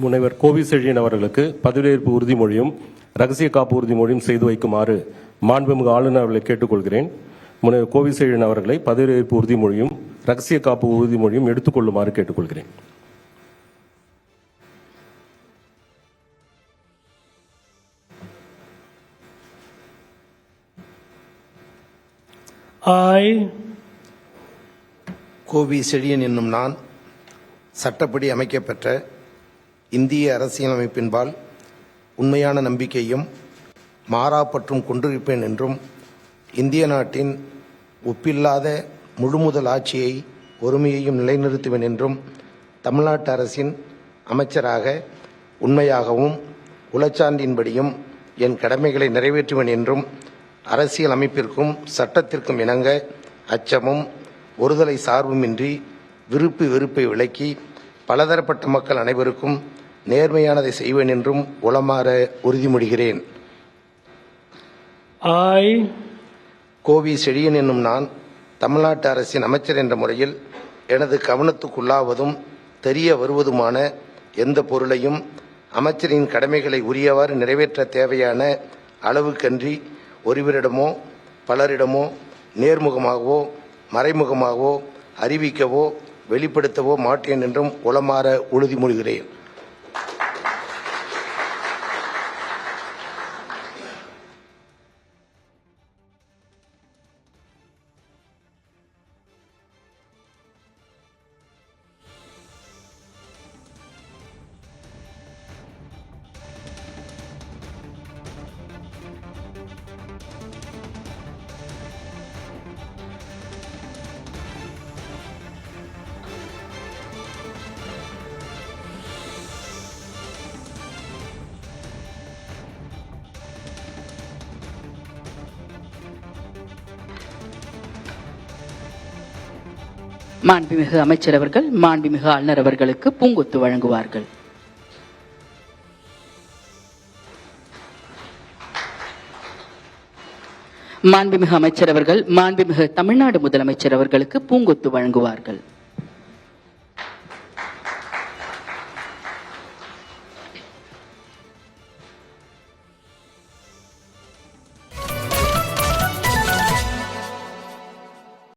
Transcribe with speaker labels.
Speaker 1: முனைவர் கோவி செழியன் அவர்களுக்கு பதவியேற்பு உறுதிமொழியும் ரகசிய காப்பு உறுதிமொழியும் செய்து வைக்குமாறு மாண்புமிகு ஆளுநர் அவர்களை கேட்டுக்கொள்கிறேன். முனைவர் கோவி செழியன் அவர்களை பதவியேற்பு உறுதிமொழியும் ரகசிய காப்பு உறுதிமொழியும் எடுத்துக்கொள்ளுமாறு கேட்டுக்கொள்கிறேன்.
Speaker 2: கோவி செழியன் என்னும் நான் சட்டப்படி அமைக்கப்பெற்ற இந்திய அரசியலமைப்பின்பால் உண்மையான நம்பிக்கையும் மாறாப்பற்றும் கொண்டிருப்பேன் என்றும் இந்திய நாட்டின் ஒப்பில்லாத முழுமுதல் ஆட்சியை ஒருமையையும் நிலைநிறுத்துவேன் என்றும் தமிழ்நாட்டு அரசின் அமைச்சராக உண்மையாகவும் உளச்சான்றின்படியும் என் கடமைகளை நிறைவேற்றுவேன் என்றும் அரசியல் அமைப்பிற்கும் சட்டத்திற்கும் இணங்க அச்சமும் ஒருதலை சார்புமின்றி விருப்பு வெறுப்பை விலக்கி பலதரப்பட்ட மக்கள் அனைவருக்கும் நேர்மையானதை செய்வேன் என்றும் உளமாற உறுதிமொழிகிறேன். கோவி செழியன் என்னும் நான் தமிழ்நாட்டு அரசின் அமைச்சர் என்ற முறையில் எனது கவனத்துக்குள்ளாவதும் தெரிய வருவதுமான எந்த பொருளையும் அமைச்சரின் கடமைகளை உரியவாறு நிறைவேற்ற தேவையான அளவுக்கன்றி ஒருவரிடமோ பலரிடமோ நேர்முகமாகவோ மறைமுகமாகவோ அறிவிக்கவோ வெளிப்படுத்தவோ மாட்டேன் என்றும் உளமாற உறுதிமொழிகிறேன்.
Speaker 3: மாண்புமிகு அமைச்சர் அவர்கள் மாண்புமிகு ஆளுநர் அவர்களுக்கு பூங்கொத்து வழங்குவார்கள். மாண்புமிகு அமைச்சர் அவர்கள் மாண்புமிகு தமிழ்நாடு முதலமைச்சர் அவர்களுக்கு பூங்கொத்து வழங்குவார்கள்.